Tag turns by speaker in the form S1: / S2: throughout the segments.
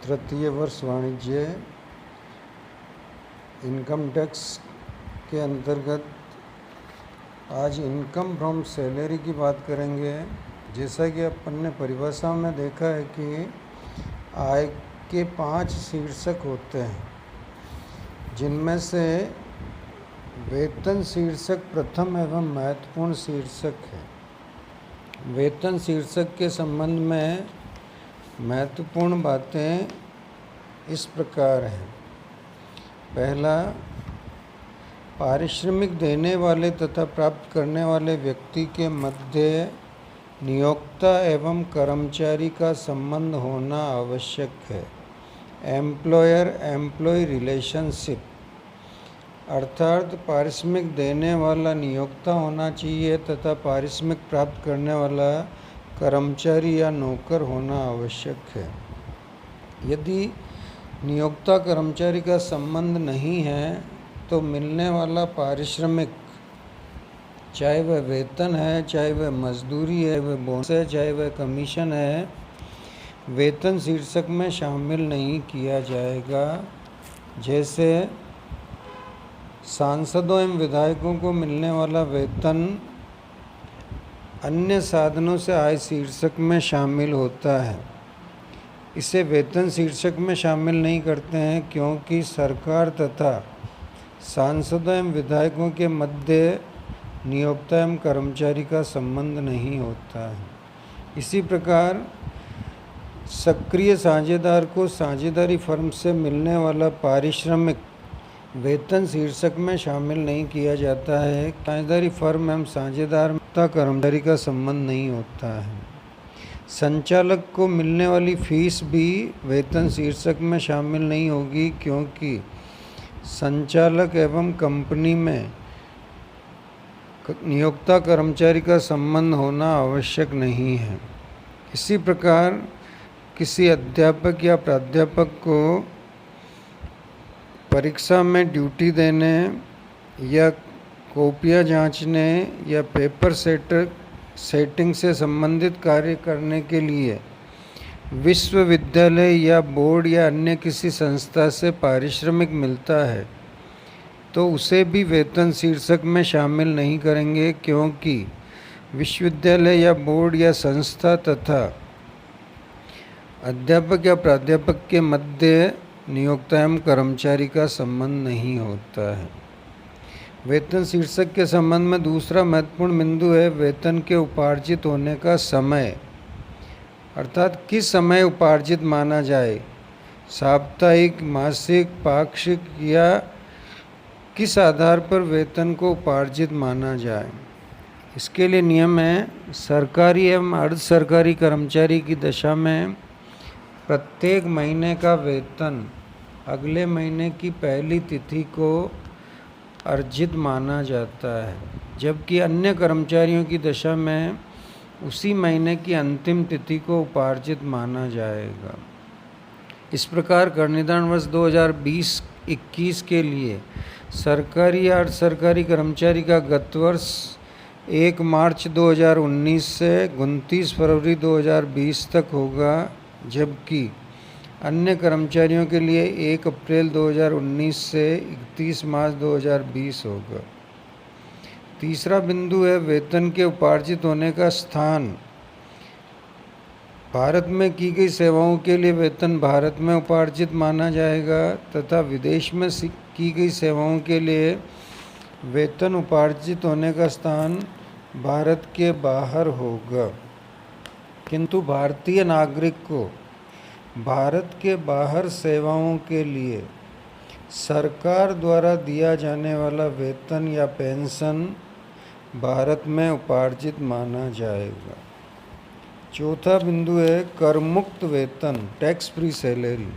S1: तृतीय वर्ष वाणिज्य इनकम टैक्स के अंतर्गत आज इनकम फ्रॉम सैलरी की बात करेंगे। जैसा कि अपन ने परिभाषा में देखा है कि आय के 5 शीर्षक होते हैं, जिनमें से वेतन शीर्षक प्रथम एवं महत्वपूर्ण शीर्षक है। वेतन शीर्षक के संबंध में महत्वपूर्ण बातें इस प्रकार हैं। पहला, पारिश्रमिक देने वाले तथा प्राप्त करने वाले व्यक्ति के मध्य नियोक्ता एवं कर्मचारी का संबंध होना आवश्यक है। एम्प्लॉयर एम्प्लॉय रिलेशनशिप, अर्थात पारिश्रमिक देने वाला नियोक्ता होना चाहिए तथा पारिश्रमिक प्राप्त करने वाला कर्मचारी या नौकर होना आवश्यक है। यदि नियोक्ता कर्मचारी का संबंध नहीं है तो मिलने वाला पारिश्रमिक, चाहे वह वेतन है, चाहे वह मजदूरी है, वह बोनस है, चाहे वह कमीशन है, वेतन शीर्षक में शामिल नहीं किया जाएगा। जैसे सांसदों एवं विधायकों को मिलने वाला वेतन अन्य साधनों से आय शीर्षक में शामिल होता है। इसे वेतन शीर्षक में शामिल नहीं करते हैं क्योंकि सरकार तथा सांसदों एवं विधायकों के मध्य नियोक्ता एवं कर्मचारी का संबंध नहीं होता है। इसी प्रकार सक्रिय साझेदार को साझेदारी फर्म से मिलने वाला पारिश्रमिक वेतन शीर्षक में शामिल नहीं किया जाता है। साझेदारी फर्म एवं साझेदार कर्मचारी का संबंध नहीं होता है। संचालक को मिलने वाली फीस भी वेतन शीर्षक में शामिल नहीं होगी क्योंकि संचालक एवं कंपनी में नियोक्ता कर्मचारी का संबंध होना आवश्यक नहीं है। इसी प्रकार किसी अध्यापक या प्राध्यापक को परीक्षा में ड्यूटी देने या कॉपियाँ जांचने या पेपर सेटिंग से संबंधित कार्य करने के लिए विश्वविद्यालय या बोर्ड या अन्य किसी संस्था से पारिश्रमिक मिलता है तो उसे भी वेतन शीर्षक में शामिल नहीं करेंगे क्योंकि विश्वविद्यालय या बोर्ड या संस्था तथा अध्यापक या प्राध्यापक के मध्य नियोक्ता एवं कर्मचारी का संबंध नहीं होता है। वेतन शीर्षक के संबंध में दूसरा महत्वपूर्ण बिंदु है वेतन के उपार्जित होने का समय, अर्थात किस समय उपार्जित माना जाए, साप्ताहिक, मासिक, पाक्षिक या किस आधार पर वेतन को उपार्जित माना जाए। इसके लिए नियम है, सरकारी एवं अर्ध सरकारी कर्मचारी की दशा में प्रत्येक महीने का वेतन अगले महीने की पहली तिथि को अर्जित माना जाता है, जबकि अन्य कर्मचारियों की दशा में उसी महीने की अंतिम तिथि को उपार्जित माना जाएगा। इस प्रकार कर निर्धारण वर्ष 2020-21 के लिए सरकारी या अर्ध सरकारी कर्मचारी का गत वर्ष 1 मार्च 2019 से 29 फरवरी 2020 तक होगा, जबकि अन्य कर्मचारियों के लिए 1 अप्रैल 2019 से 31 मार्च 2020 होगा। तीसरा बिंदु है वेतन के उपार्जित होने का स्थान। भारत में की गई सेवाओं के लिए वेतन भारत में उपार्जित माना जाएगा तथा विदेश में की गई सेवाओं के लिए वेतन उपार्जित होने का स्थान भारत के बाहर होगा। किंतु भारतीय नागरिक को भारत के बाहर सेवाओं के लिए सरकार द्वारा दिया जाने वाला वेतन या पेंशन भारत में उपार्जित माना जाएगा। चौथा बिंदु है कर मुक्त वेतन, टैक्स फ्री सैलरी।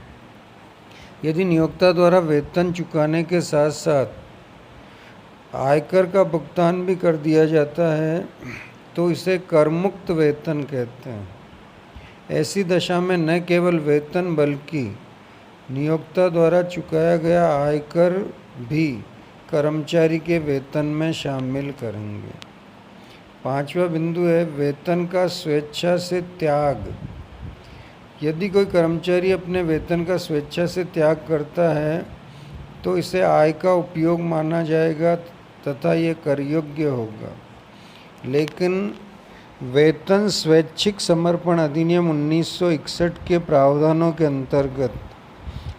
S1: यदि नियोक्ता द्वारा वेतन चुकाने के साथ साथ आयकर का भुगतान भी कर दिया जाता है तो इसे कर मुक्त वेतन कहते हैं। ऐसी दशा में न केवल वेतन बल्कि नियोक्ता द्वारा चुकाया गया आयकर भी कर्मचारी के वेतन में शामिल करेंगे। पांचवा बिंदु है वेतन का स्वेच्छा से त्याग। यदि कोई कर्मचारी अपने वेतन का स्वेच्छा से त्याग करता है तो इसे आय का उपयोग माना जाएगा तथा ये कर योग्य होगा। लेकिन वेतन स्वैच्छिक समर्पण अधिनियम 1961 के प्रावधानों के अंतर्गत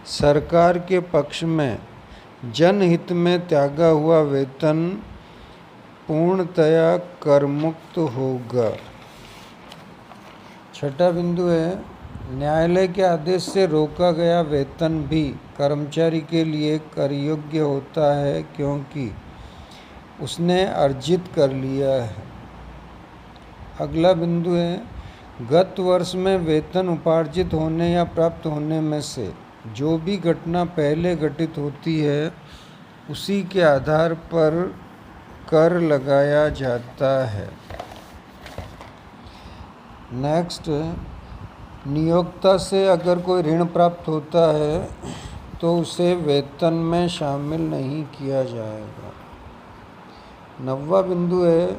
S1: सरकार के पक्ष में जनहित में त्यागा हुआ वेतन पूर्णतया करमुक्त होगा। छठा बिंदु है, न्यायालय के आदेश से रोका गया वेतन भी कर्मचारी के लिए कर योग्य होता है क्योंकि उसने अर्जित कर लिया है। अगला बिंदु है, गत वर्ष में वेतन उपार्जित होने या प्राप्त होने में से जो भी घटना पहले घटित होती है उसी के आधार पर कर लगाया जाता है। नेक्स्ट, नियोक्ता से अगर कोई ऋण प्राप्त होता है तो उसे वेतन में शामिल नहीं किया जाएगा। 9वां बिंदु है,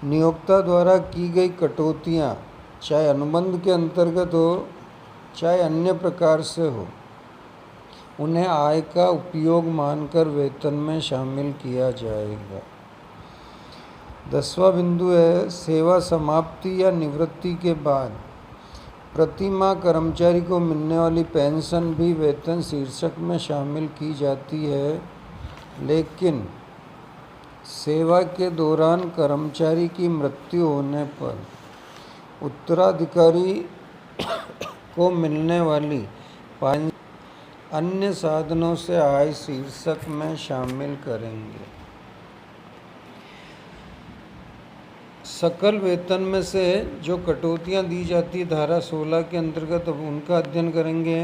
S1: नियोक्ता द्वारा की गई कटौतियाँ चाहे अनुबंध के अंतर्गत हो चाहे अन्य प्रकार से हो उन्हें आय का उपयोग मानकर वेतन में शामिल किया जाएगा। 10वां बिंदु है, सेवा समाप्ति या निवृत्ति के बाद प्रति माह कर्मचारी को मिलने वाली पेंशन भी वेतन शीर्षक में शामिल की जाती है, लेकिन सेवा के दौरान कर्मचारी की मृत्यु होने पर उत्तराधिकारी को मिलने वाली पेंशन अन्य साधनों से आय शीर्षक में शामिल करेंगे। सकल वेतन में से जो कटौतियाँ दी जाती धारा 16 के अंतर्गत अब उनका अध्ययन करेंगे।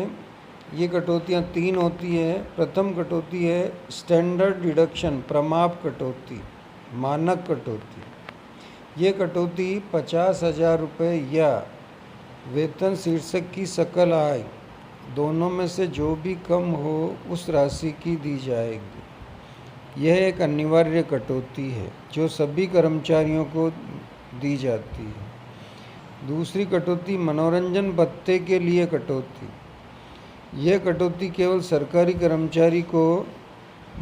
S1: ये कटौतियाँ 3 होती है। प्रथम कटौती है स्टैंडर्ड डिडक्शन, प्रमाप कटौती, मानक कटौती। ये कटौती 50,000 रुपये या वेतन शीर्षक की सकल आय दोनों में से जो भी कम हो उस राशि की दी जाएगी। यह एक अनिवार्य कटौती है जो सभी कर्मचारियों को दी जाती है। दूसरी कटौती मनोरंजन भत्ते के लिए कटौती। यह कटौती केवल सरकारी कर्मचारी को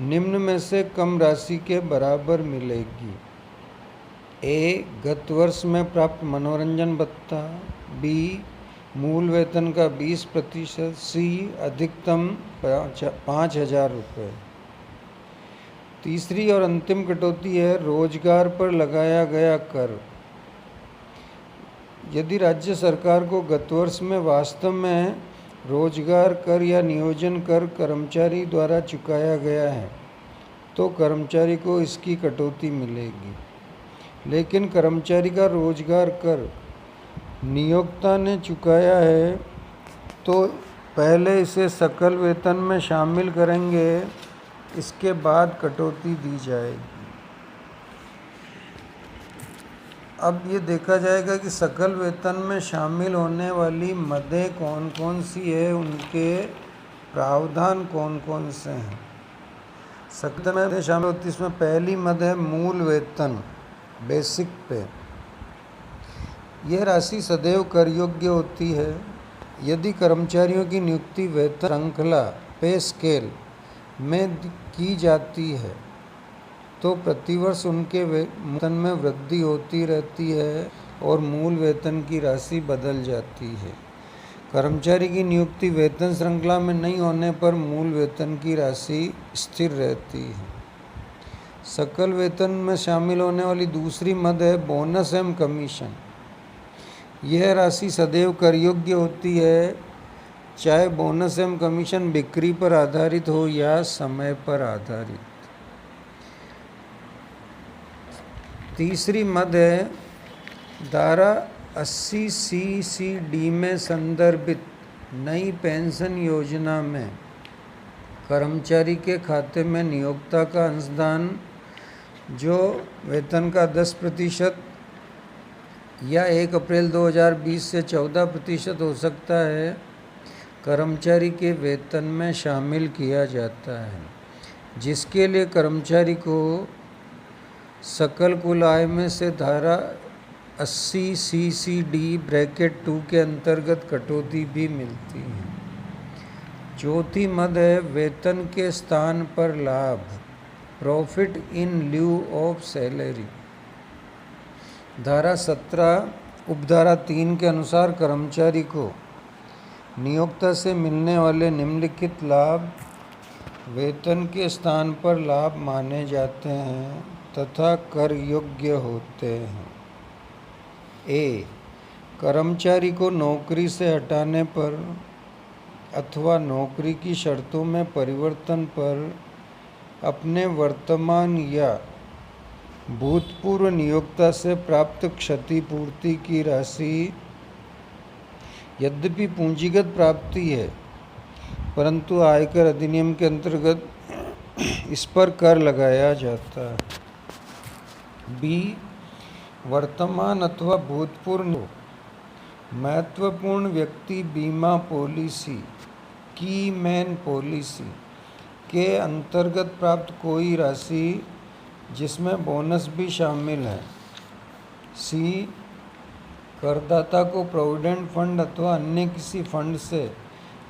S1: निम्न में से कम राशि के बराबर मिलेगी। ए, गत वर्ष में प्राप्त मनोरंजन भत्ता। बी, मूल वेतन का 20%। सी, अधिकतम 5,000 रुपये। तीसरी और अंतिम कटौती है रोजगार पर लगाया गया कर। यदि राज्य सरकार को गत वर्ष में वास्तव में रोजगार कर या नियोजन कर कर्मचारी द्वारा चुकाया गया है तो कर्मचारी को इसकी कटौती मिलेगी। लेकिन कर्मचारी का रोजगार कर नियोक्ता ने चुकाया है तो पहले इसे सकल वेतन में शामिल करेंगे, इसके बाद कटौती दी जाएगी। अब ये देखा जाएगा कि सकल वेतन में शामिल होने वाली मदें कौन कौन सी है, उनके प्रावधान कौन कौन से हैं। सकल में शामिल होती है, इसमें पहली मद है मूल वेतन, बेसिक पे। यह राशि सदैव कर योग्य होती है। यदि कर्मचारियों की नियुक्ति वेतन श्रृंखला पे स्केल में की जाती है तो प्रतिवर्ष उनके वेतन में वृद्धि होती रहती है और मूल वेतन की राशि बदल जाती है। कर्मचारी की नियुक्ति वेतन श्रृंखला में नहीं होने पर मूल वेतन की राशि स्थिर रहती है। सकल वेतन में शामिल होने वाली दूसरी मद है बोनस एवं कमीशन। यह राशि सदैव कर योग्य होती है, चाहे बोनस एवं कमीशन बिक्री पर आधारित हो या समय पर आधारित। तीसरी मद है धारा 80 CCD में संदर्भित नई पेंशन योजना में कर्मचारी के खाते में नियोक्ता का अंशदान जो वेतन का 10% या 1 अप्रैल 2020 से 14% हो सकता है, कर्मचारी के वेतन में शामिल किया जाता है, जिसके लिए कर्मचारी को सकल कुल आय में से धारा 80CCD(2) के अंतर्गत कटौती भी मिलती है। चौथी मद है वेतन के स्थान पर लाभ, profit in lieu of salary. धारा 17 उपधारा 3 के अनुसार कर्मचारी को नियोक्ता से मिलने वाले निम्नलिखित लाभ वेतन के स्थान पर लाभ माने जाते हैं तथा कर योग्य होते हैं। ए, कर्मचारी को नौकरी से हटाने पर अथवा नौकरी की शर्तों में परिवर्तन पर अपने वर्तमान या भूतपूर्व नियोक्ता से प्राप्त क्षतिपूर्ति की राशि यद्यपि पूंजीगत प्राप्ति है, परंतु आयकर अधिनियम के अंतर्गत इस पर कर लगाया जाता है। बी, वर्तमान अथवा भूतपूर्व महत्वपूर्ण व्यक्ति बीमा पॉलिसी की मैन पॉलिसी के अंतर्गत प्राप्त कोई राशि जिसमें बोनस भी शामिल है। सी, करदाता को प्रोविडेंट फंड अथवा अन्य किसी फंड से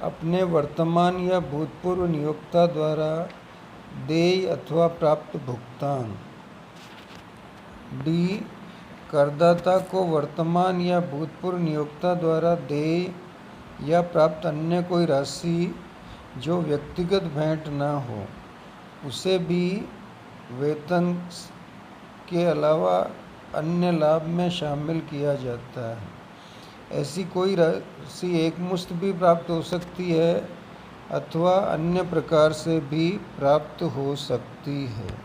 S1: अपने वर्तमान या भूतपूर्व नियोक्ता द्वारा देय अथवा प्राप्त भुगतान। डी, करदाता को वर्तमान या भूतपूर्व नियोक्ता द्वारा देय या प्राप्त अन्य कोई राशि जो व्यक्तिगत भेंट न हो, उसे भी वेतन के अलावा अन्य लाभ में शामिल किया जाता है। ऐसी कोई राशि एकमुश्त भी प्राप्त हो सकती है अथवा अन्य प्रकार से भी प्राप्त हो सकती है।